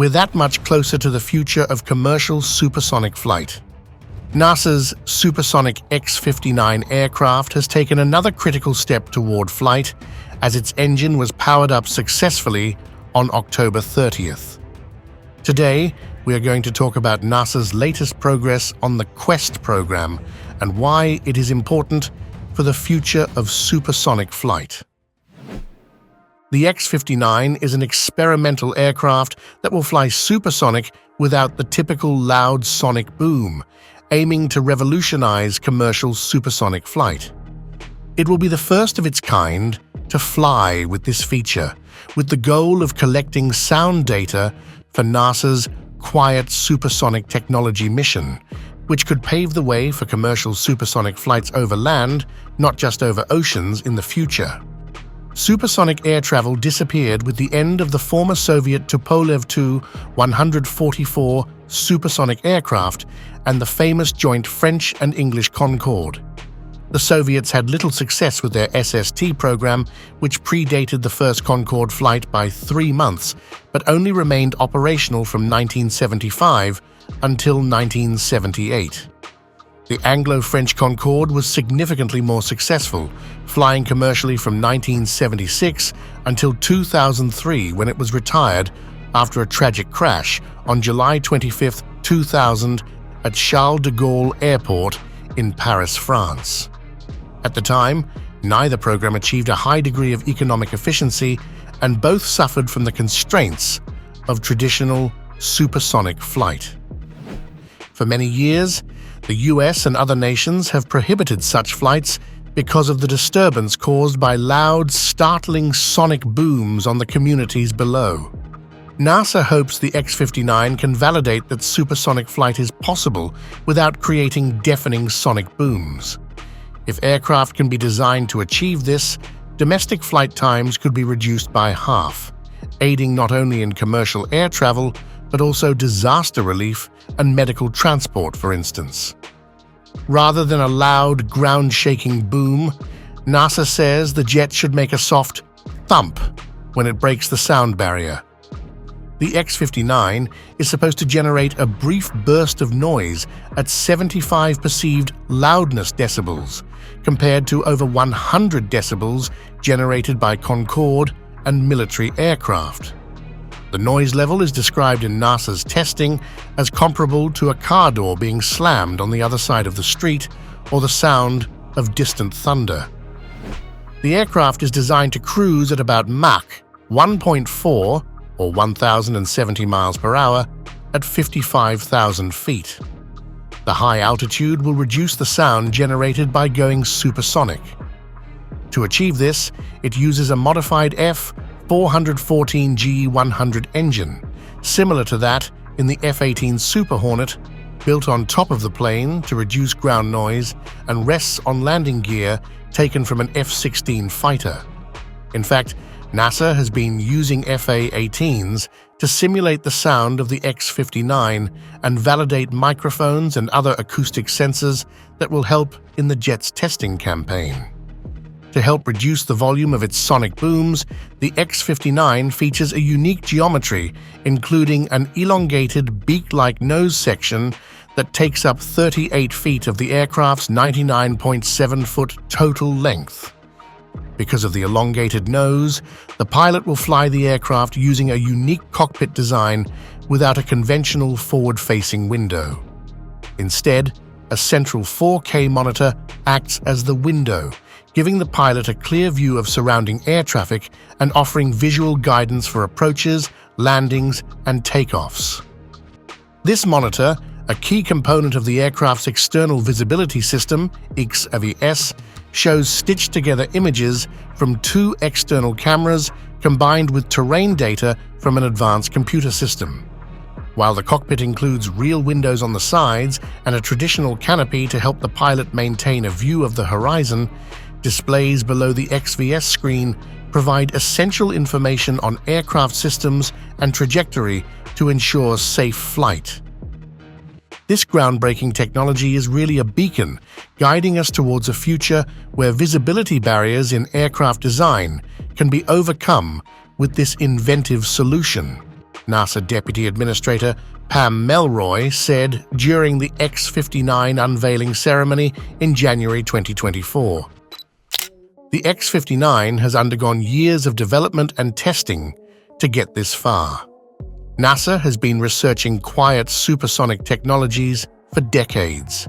we're that much closer to the future of commercial supersonic flight. NASA's Supersonic X-59 aircraft has taken another critical step toward flight as its engine was powered up successfully on October 30th. Today, we are going to talk about NASA's latest progress on the QueSST program and why it is important for the future of supersonic flight. The X-59 is an experimental aircraft that will fly supersonic without the typical loud sonic boom, aiming to revolutionize commercial supersonic flight. It will be the first of its kind to fly with this feature, with the goal of collecting sound data for NASA's Quiet Supersonic Technology mission, which could pave the way for commercial supersonic flights over land, not just over oceans, in the future. Supersonic air travel disappeared with the end of the former Soviet Tupolev Tu-144 supersonic aircraft and the famous joint French and English Concorde. The Soviets had little success with their QueSST program, which predated the first Concorde flight by 3 months, but only remained operational from 1975 until 1978. The Anglo-French Concorde was significantly more successful, flying commercially from 1976 until 2003, when it was retired after a tragic crash on July 25, 2000 at Charles de Gaulle Airport in Paris, France. At the time, neither program achieved a high degree of economic efficiency, and both suffered from the constraints of traditional supersonic flight. For many years, the US and other nations have prohibited such flights because of the disturbance caused by loud, startling sonic booms on the communities below. NASA hopes the X-59 can validate that supersonic flight is possible without creating deafening sonic booms. If aircraft can be designed to achieve this, domestic flight times could be reduced by half, aiding not only in commercial air travel, but also disaster relief and medical transport, for instance. Rather than a loud, ground-shaking boom, NASA says the jet should make a soft thump when it breaks the sound barrier. The X-59 is supposed to generate a brief burst of noise at 75 perceived loudness decibels, compared to over 100 decibels generated by Concorde and military aircraft. The noise level is described in NASA's testing as comparable to a car door being slammed on the other side of the street or the sound of distant thunder. The aircraft is designed to cruise at about Mach 1.4 or 1,070 miles per hour at 55,000 feet. The high altitude will reduce the sound generated by going supersonic. To achieve this, it uses a modified F414G100 engine, similar to that in the F-18 Super Hornet, built on top of the plane to reduce ground noise and rests on landing gear taken from an F-16 fighter. In fact, NASA has been using FA-18s to simulate the sound of the X-59 and validate microphones and other acoustic sensors that will help in the jet's testing campaign. To help reduce the volume of its sonic booms, the X-59 features a unique geometry, including an elongated beak-like nose section that takes up 38 feet of the aircraft's 99.7-foot total length. Because of the elongated nose, the pilot will fly the aircraft using a unique cockpit design without a conventional forward-facing window. Instead, a central 4K monitor acts as the window, giving the pilot a clear view of surrounding air traffic and offering visual guidance for approaches, landings, and takeoffs. This monitor, a key component of the aircraft's external visibility system, X-59, shows stitched-together images from 2 external cameras combined with terrain data from an advanced computer system. While the cockpit includes real windows on the sides and a traditional canopy to help the pilot maintain a view of the horizon, displays below the XVS screen provide essential information on aircraft systems and trajectory to ensure safe flight. This groundbreaking technology is really a beacon, guiding us towards a future where visibility barriers in aircraft design can be overcome with this inventive solution. NASA Deputy Administrator Pam Melroy said during the X-59 unveiling ceremony in January 2024. The X-59 has undergone years of development and testing to get this far. NASA has been researching quiet supersonic technologies for decades.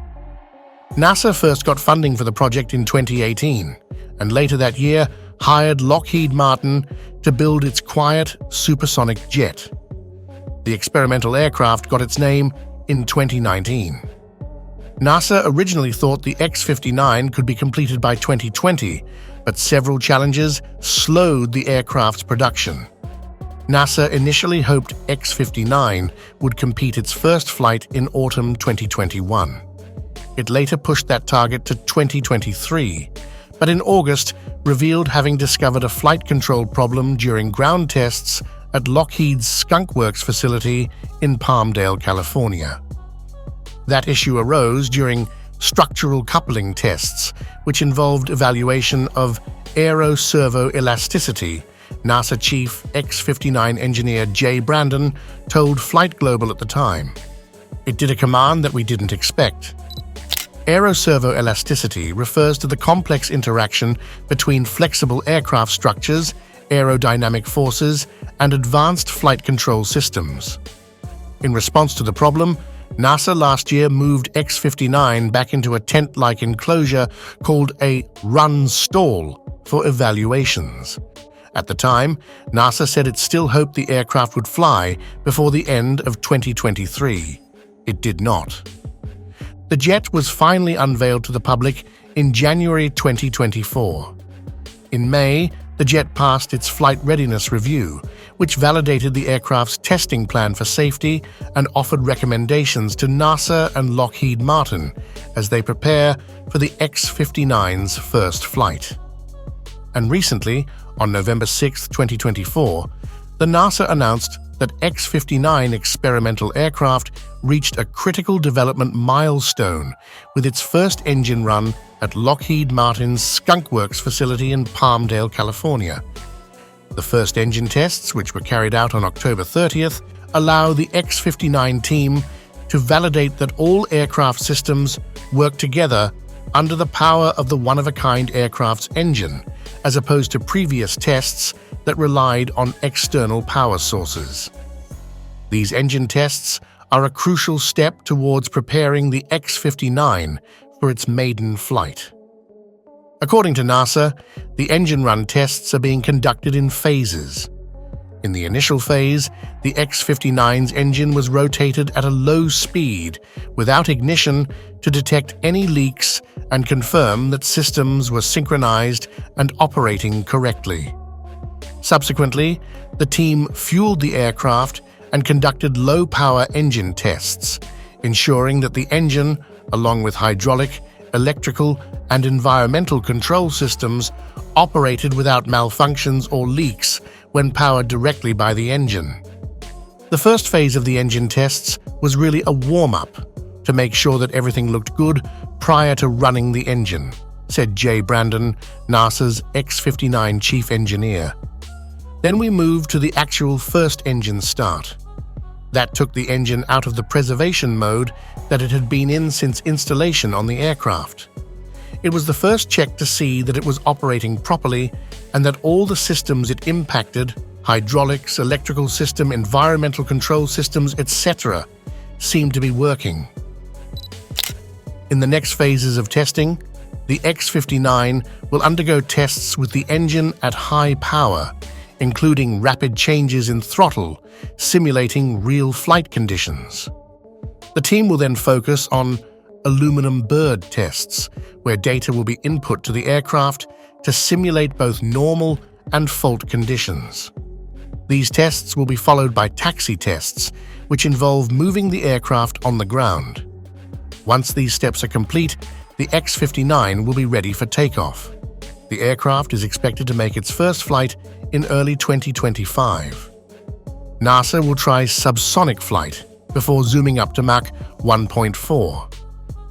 NASA first got funding for the project in 2018, and later that year hired Lockheed Martin to build its quiet supersonic jet. The experimental aircraft got its name in 2019. NASA originally thought the X-59 could be completed by 2020, but several challenges slowed the aircraft's production. NASA initially hoped X-59 would complete its first flight in autumn 2021. It later pushed that target to 2023, but in August revealed having discovered a flight control problem during ground tests at Lockheed's Skunk Works facility in Palmdale, California. That issue arose during structural coupling tests, which involved evaluation of aero-servo elasticity. NASA Chief X-59 engineer Jay Brandon told Flight Global at the time. It did a command that we didn't expect. Aero-servo elasticity refers to the complex interaction between flexible aircraft structures, aerodynamic forces, and advanced flight control systems. In response to the problem, NASA last year moved X-59 back into a tent-like enclosure called a run stall for evaluations. At the time, NASA said it still hoped the aircraft would fly before the end of 2023. It did not. The jet was finally unveiled to the public in January 2024. In May, the jet passed its flight readiness review, which validated the aircraft's testing plan for safety and offered recommendations to NASA and Lockheed Martin as they prepare for the X-59's first flight. And recently, on November 6, 2024, the NASA announced that X-59 experimental aircraft reached a critical development milestone with its first engine run at Lockheed Martin's Skunk Works facility in Palmdale, California. The first engine tests, which were carried out on October 30th, allow the X-59 team to validate that all aircraft systems work together under the power of the one-of-a-kind aircraft's engine, as opposed to previous tests that relied on external power sources. These engine tests are a crucial step towards preparing the X-59 for its maiden flight. According to NASA, the engine run tests are being conducted in phases. In the initial phase, the X-59's engine was rotated at a low speed without ignition to detect any leaks and confirm that systems were synchronized and operating correctly. Subsequently, the team fueled the aircraft and conducted low-power engine tests, ensuring that the engine, along with hydraulic, electrical, and environmental control systems, operated without malfunctions or leaks when powered directly by the engine. The first phase of the engine tests was really a warm-up to make sure that everything looked good prior to running the engine, said Jay Brandon, NASA's X-59 chief engineer. Then we moved to the actual first engine start. That took the engine out of the preservation mode that it had been in since installation on the aircraft. It was the first check to see that it was operating properly and that all the systems it impacted, hydraulics, electrical system, environmental control systems, etc., seemed to be working. In the next phases of testing, the X-59 will undergo tests with the engine at high power, including rapid changes in throttle, simulating real flight conditions. The team will then focus on aluminum bird tests, where data will be input to the aircraft to simulate both normal and fault conditions. These tests will be followed by taxi tests, which involve moving the aircraft on the ground. Once these steps are complete, the X-59 will be ready for takeoff. The aircraft is expected to make its first flight in early 2025. NASA will try subsonic flight before zooming up to Mach 1.4.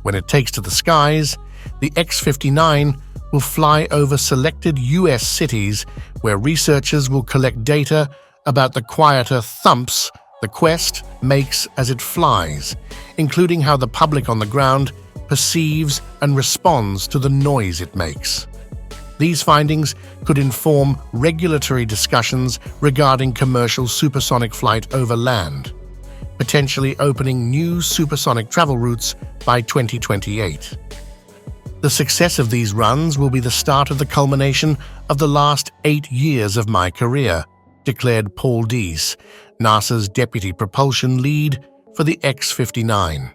When it takes to the skies, the X-59 will fly over selected U.S. cities where researchers will collect data about the quieter thumps The QueSST makes as it flies, including how the public on the ground perceives and responds to the noise it makes. These findings could inform regulatory discussions regarding commercial supersonic flight over land, potentially opening new supersonic travel routes by 2028. The success of these runs will be the start of the culmination of the last 8 years of my career, declared Paul Deese, NASA's deputy propulsion lead for the X-59.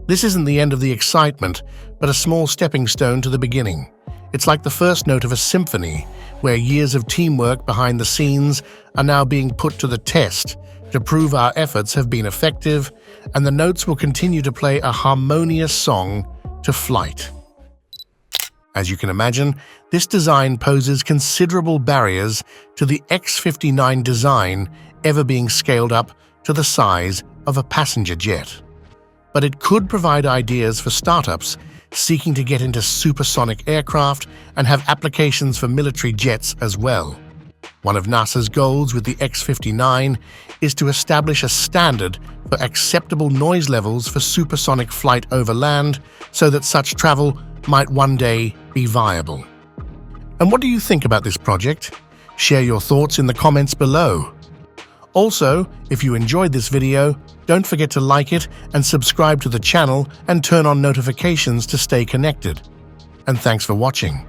This isn't the end of the excitement, but a small stepping stone to the beginning. It's like the first note of a symphony, where years of teamwork behind the scenes are now being put to the test to prove our efforts have been effective, and the notes will continue to play a harmonious song to flight. As you can imagine, this design poses considerable barriers to the X-59 design ever being scaled up to the size of a passenger jet. But it could provide ideas for startups seeking to get into supersonic aircraft and have applications for military jets as well. One of NASA's goals with the X-59 is to establish a standard for acceptable noise levels for supersonic flight over land so that such travel might one day be viable. And what do you think about this project? Share your thoughts in the comments below. Also, if you enjoyed this video, don't forget to like it and subscribe to the channel and turn on notifications to stay connected. And thanks for watching.